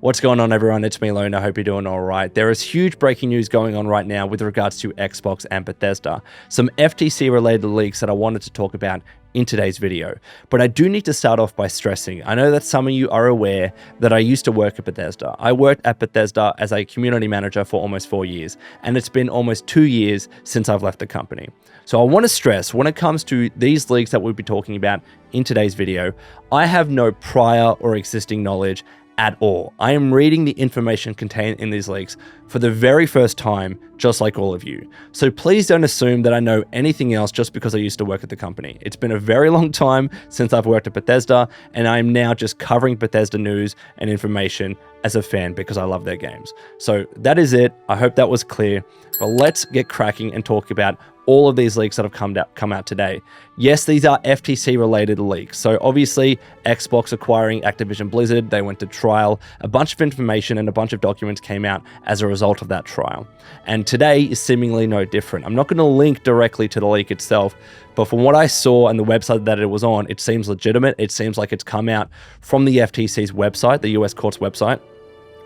What's going on, everyone? It's me, Lone. I hope you're doing all right. There is huge breaking news going on right now with regards to Xbox and Bethesda. Some FTC-related leaks that I wanted to talk about in today's video. But I do need to start off by stressing, I know that some of you are aware that I used to work at Bethesda. I worked at Bethesda as a community manager for almost 4 years, and it's been almost 2 years since I've left the company. So I want to stress, when it comes to these leaks that we'll be talking about in today's video, I have no prior or existing knowledge at all. I am reading the information contained in these leaks for the very first time, just like all of you. So please don't assume that I know anything else just because I used to work at the company. It's been a very long time since I've worked at Bethesda, and I am now just covering Bethesda news and information as a fan because I love their games. So that is it. I hope that was clear. But let's get cracking and talk about all of these leaks that have come out today. Yes, these are FTC related leaks. So obviously Xbox acquiring Activision-Blizzard, they went to trial. A bunch of information and a bunch of documents came out as a result of that trial. And today is seemingly no different. I'm not going to link directly to the leak itself, but from what I saw and the website that it was on, it seems legitimate. It seems like it's come out from the FTC's website, the US court's website.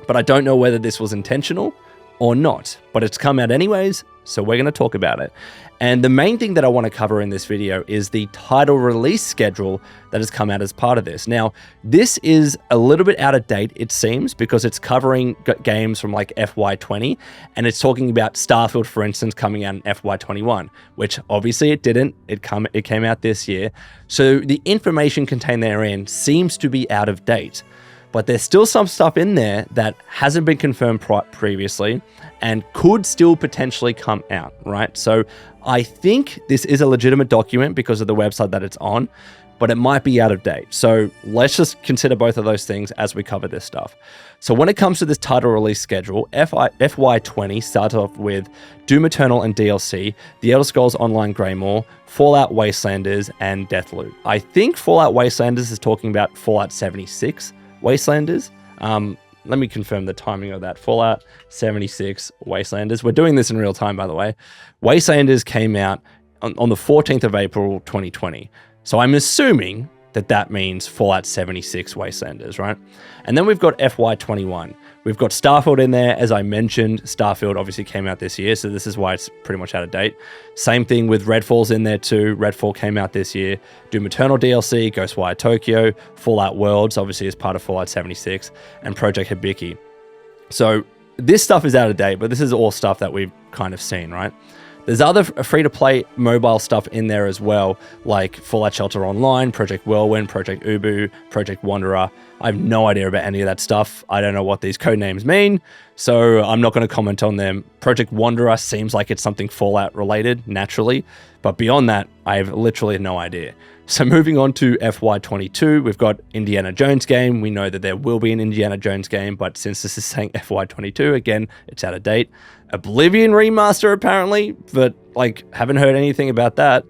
But I don't know whether this was intentional or not, but it's come out anyways, so we're going to talk about it. And the main thing that I want to cover in this video is the title release schedule that has come out as part of this. Now, this is a little bit out of date, it seems, because it's covering games from like FY20, and it's talking about Starfield, for instance, coming out in FY21, which obviously it didn't. It came out this year. So the information contained therein seems to be out of date. But there's still some stuff in there that hasn't been confirmed previously and could still potentially come out, right? So I think this is a legitimate document because of the website that it's on, but it might be out of date. So let's just consider both of those things as we cover this stuff. So when it comes to this title release schedule, FY20 starts off with Doom Eternal and DLC, The Elder Scrolls Online Greymoor, Fallout Wastelanders, and Deathloop. I think Fallout Wastelanders is talking about Fallout 76. Wastelanders. Let me confirm the timing of that. Fallout 76 Wastelanders. We're doing this in real time, by the way. Wastelanders came out on the 14th of April, 2020. So I'm assuming that that means Fallout 76 Wastelanders, right? And then we've got FY21. We've got Starfield in there. As I mentioned, Starfield obviously came out this year, so this is why it's pretty much out of date. Same thing with Redfall's in there too. Redfall came out this year. Doom Eternal DLC, Ghostwire Tokyo, Fallout Worlds, obviously as part of Fallout 76, and Project Hibiki. So this stuff is out of date, but this is all stuff that we've kind of seen, right? There's other free-to-play mobile stuff in there as well, like Fallout Shelter Online, Project Whirlwind, Project Ubu, Project Wanderer. I have no idea about any of that stuff. I don't know what these code names mean, so I'm not going to comment on them. Project Wanderer seems like it's something Fallout related, naturally, but beyond that, I have literally no idea. So moving on to FY22, we've got Indiana Jones game. We know that there will be an Indiana Jones game, but since this is saying FY22, again, it's out of date. Oblivion remaster, apparently, but like, haven't heard anything about that.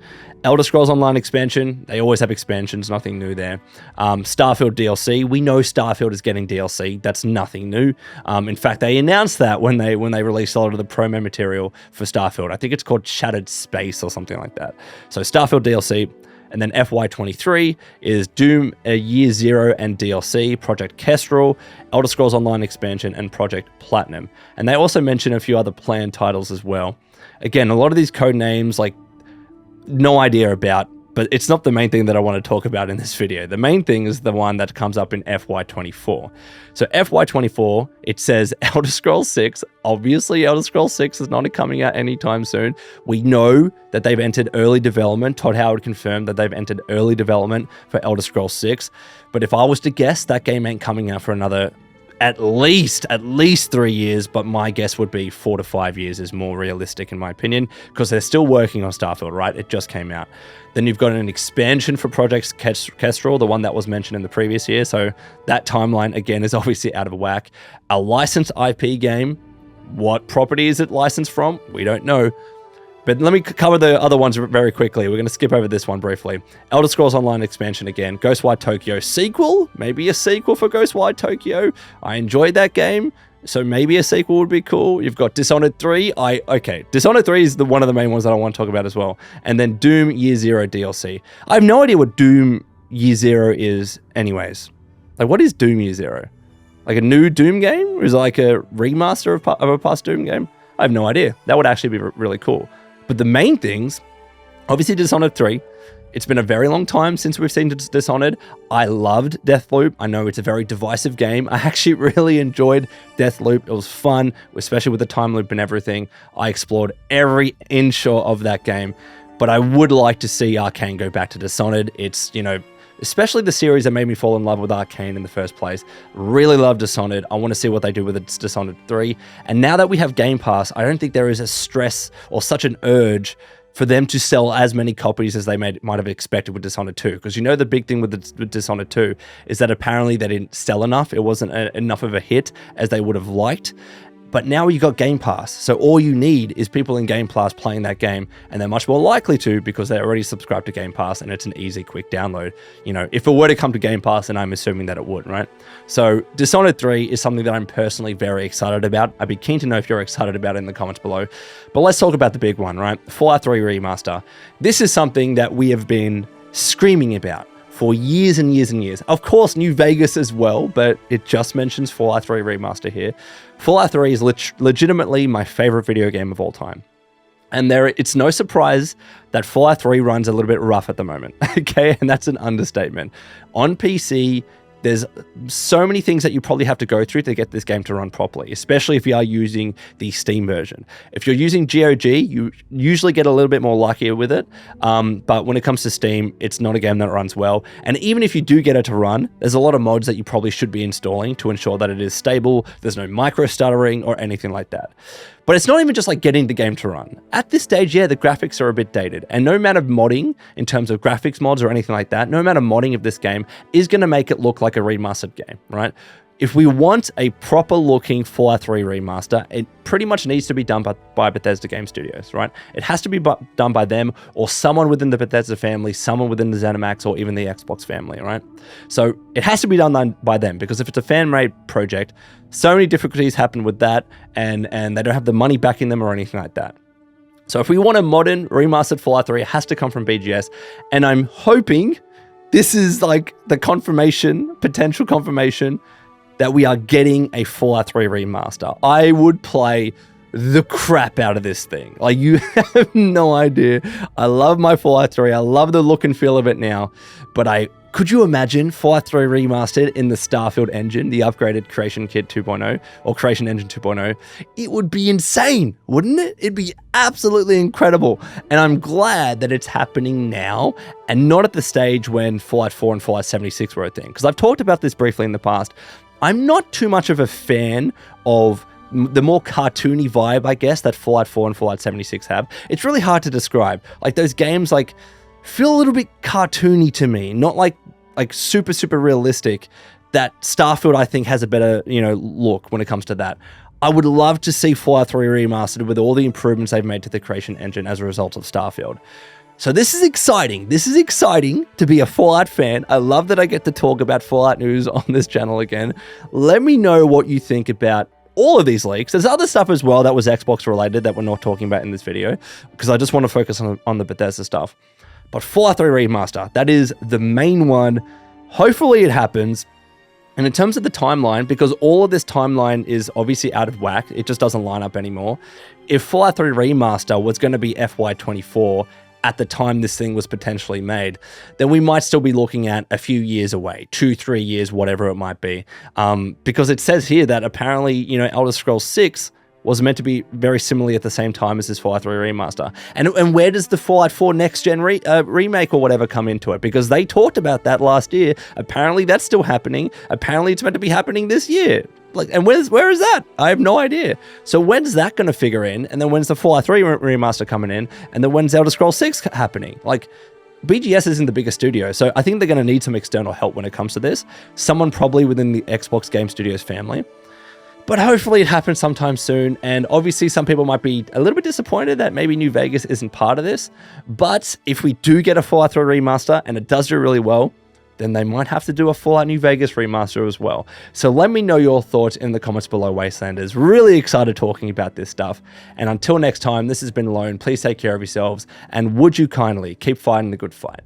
Elder Scrolls Online expansion, they always have expansions, nothing new there. Starfield DLC, we know Starfield is getting DLC, that's nothing new. In fact, they announced that when they released a lot of the promo material for Starfield. I think it's called Shattered Space or something like that. So Starfield DLC. And then FY23 is Doom Year Zero and DLC, Project Kestrel, Elder Scrolls Online expansion, and Project Platinum. And they also mention a few other planned titles as well. Again, a lot of these code names, like, no idea about, but it's not the main thing that I want to talk about in this video. The main thing is the one that comes up in FY24. So FY24, it says Elder Scrolls 6. Obviously, Elder Scrolls 6 is not coming out anytime soon. We know that they've entered early development. Todd Howard confirmed that they've entered early development for Elder Scrolls 6. But if I was to guess, that game ain't coming out for another at least 3 years, but my guess would be 4 to 5 years is more realistic in my opinion, because they're still working on Starfield, right? It just came out. Then you've got an expansion for Project Kestrel, the one that was mentioned in the previous year, so that timeline again is obviously out of whack. A licensed IP game, what property is it licensed from? We don't know. But let me cover the other ones very quickly. We're going to skip over this one briefly. Elder Scrolls Online expansion again. Ghostwire Tokyo sequel? Maybe a sequel for Ghostwire Tokyo. I enjoyed that game, so maybe a sequel would be cool. You've got Dishonored 3. Dishonored 3 is one of the main ones that I want to talk about as well. And then Doom Year Zero DLC. I have no idea what Doom Year Zero is anyways. Like, what is Doom Year Zero? Like a new Doom game? Or is it like a remaster of a past Doom game? I have no idea. That would actually be really cool. But the main things, obviously Dishonored 3. It's been a very long time since we've seen Dishonored. I loved Deathloop. I know it's a very divisive game. I actually really enjoyed Deathloop. It was fun, especially with the time loop and everything. I explored every inch of that game. But I would like to see Arcane go back to Dishonored. It's, you know, especially the series that made me fall in love with Arcane in the first place. Really love Dishonored. I want to see what they do with Dishonored 3. And now that we have Game Pass, I don't think there is a stress or such an urge for them to sell as many copies as they might have expected with Dishonored 2. Because you know the big thing with Dishonored 2 is that apparently they didn't sell enough. It wasn't enough of a hit as they would have liked. But now you got Game Pass, so all you need is people in Game Pass playing that game, and they're much more likely to because they're already subscribed to Game Pass, and it's an easy, quick download. You know, if it were to come to Game Pass, then I'm assuming that it would, right? So Dishonored 3 is something that I'm personally very excited about. I'd be keen to know if you're excited about it in the comments below. But let's talk about the big one, right? Fallout 3 Remaster. This is something that we have been screaming about for years and years and years. Of course, New Vegas as well, but it just mentions Fallout 3 Remaster here. Fallout 3 is legitimately my favorite video game of all time. And it's no surprise that Fallout 3 runs a little bit rough at the moment, okay? And that's an understatement. On PC, there's so many things that you probably have to go through to get this game to run properly, especially if you are using the Steam version. If you're using GOG, you usually get a little bit more luckier with it. But when it comes to Steam, it's not a game that runs well. And even if you do get it to run, there's a lot of mods that you probably should be installing to ensure that it is stable. There's no micro stuttering or anything like that. But it's not even just like getting the game to run. At this stage, yeah, the graphics are a bit dated, and no amount of modding in terms of graphics mods or anything like that, no amount of modding of this game is going to make it look like a remastered game, right? If we want a proper looking Fallout 3 remaster, it pretty much needs to be done by Bethesda Game Studios, right? It has to be done by them or someone within the Bethesda family, someone within the ZeniMax or even the Xbox family, right? So it has to be done by them, because if it's a fan-made project, so many difficulties happen with that, and they don't have the money backing them or anything like that. So if we want a modern remastered Fallout 3, it has to come from BGS, and I'm hoping this is like the potential confirmation that we are getting a Fallout 3 remaster. I would play the crap out of this thing. Like, you have no idea. I love my Fallout 3. I love the look and feel of it now. But could you imagine Fallout 3 remastered in the Starfield engine, the upgraded Creation Kit 2.0 or Creation Engine 2.0? It would be insane, wouldn't it? It'd be absolutely incredible. And I'm glad that it's happening now and not at the stage when Fallout 4 and Fallout 76 were a thing. Because I've talked about this briefly in the past. I'm not too much of a fan of the more cartoony vibe, I guess, that Fallout 4 and Fallout 76 have. It's really hard to describe. Like, those games, like, feel a little bit cartoony to me, not like super, super realistic. That Starfield, I think, has a better, look when it comes to that. I would love to see Fallout 3 remastered with all the improvements they've made to the Creation Engine as a result of Starfield. So this is exciting. This is exciting to be a Fallout fan. I love that I get to talk about Fallout news on this channel again. Let me know what you think about all of these leaks. There's other stuff as well that was Xbox related that we're not talking about in this video, because I just want to focus on the Bethesda stuff. But Fallout 3 Remaster, that is the main one. Hopefully it happens. And in terms of the timeline, because all of this timeline is obviously out of whack, it just doesn't line up anymore. If Fallout 3 Remaster was going to be FY24, at the time this thing was potentially made, then we might still be looking at a few years away, 2-3 years, whatever it might be. Because it says here that apparently, Elder Scrolls 6 was meant to be very similarly at the same time as this Fallout 3 Remaster. And where does the Fallout 4 Next Gen remake or whatever come into it? Because they talked about that last year. Apparently that's still happening. Apparently it's meant to be happening this year. And where is that? I have no idea. So when's that going to figure in? And then when's the Fallout 3 Remaster coming in? And then when's Elder Scrolls 6 happening? BGS isn't the biggest studio, so I think they're going to need some external help when it comes to this. Someone probably within the Xbox Game Studios family. But hopefully it happens sometime soon. And obviously some people might be a little bit disappointed that maybe New Vegas isn't part of this. But if we do get a Fallout 3 Remaster and it does do really well, then they might have to do a Fallout New Vegas remaster as well. So let me know your thoughts in the comments below, Wastelanders. Really excited talking about this stuff. And until next time, this has been Lone. Please take care of yourselves, and would you kindly keep fighting the good fight.